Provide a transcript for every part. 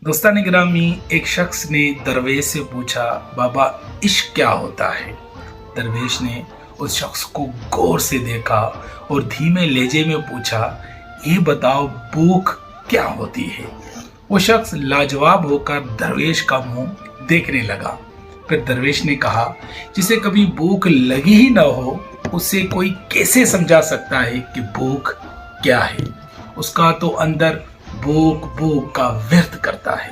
दोस्तान गिरामी, एक शख्स ने दरवेश से पूछा, बाबा इश्क क्या होता है? दरवेश ने उस शख्स को गौर से देखा और धीमे लहजे में पूछा, ये बताओ भूख क्या होती है? वो शख्स लाजवाब होकर दरवेश का मुंह देखने लगा। फिर दरवेश ने कहा, जिसे कभी भूख लगी ही न हो उसे कोई कैसे समझा सकता है कि भूख क्या है? उसका तो अंदर भूख भूख का व्यर्थ करता है।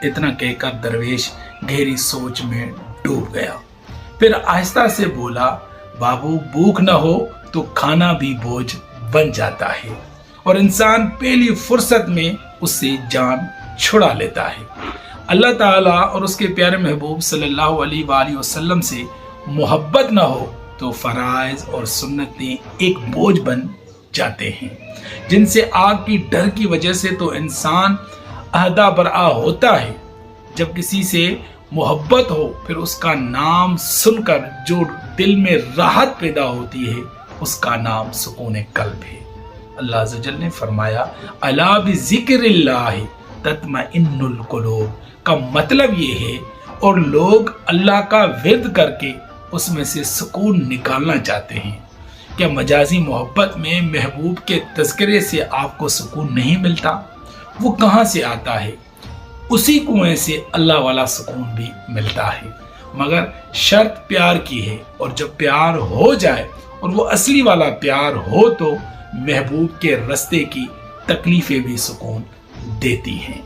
इतना कहकर दरवेश गहरी सोच में डूब गया। फिर आहिस्ता से बोला, बाबू भूख न हो तो खाना भी बोझ बन जाता है और इंसान पहली फुर्सत में उससे जान छुड़ा लेता है। अल्लाह ताला और उसके प्यारे महबूब सल्लल्लाहु अलैहि वसल्लम से मोहब्बत न हो तो फराइज और सुन्नतें एक बोझ बन जाते हैं, जिनसे आग की डर की वजह से तो इंसान अहदा बरा होता है। जब किसी से मोहब्बत हो फिर उसका नाम सुनकर जो दिल में राहत पैदा होती है उसका नाम सुकून कल्ब है। अल्लाह अज़्ज़ वजल ने फरमाया, अला बिज़िक्रिल्लाह तत्मइन्नुल कुलूब का मतलब ये है और लोग अल्लाह का विर्द करके उसमें से सुकून निकालना चाहते हैं। क्या मजाजी मोहब्बत में महबूब के तज़किरे से आपको सुकून नहीं मिलता? वो कहाँ से आता है? उसी कुएं से अल्लाह वाला सुकून भी मिलता है, मगर शर्त प्यार की है। और जब प्यार हो जाए और वो असली वाला प्यार हो तो महबूब के रस्ते की तकलीफें भी सुकून देती हैं।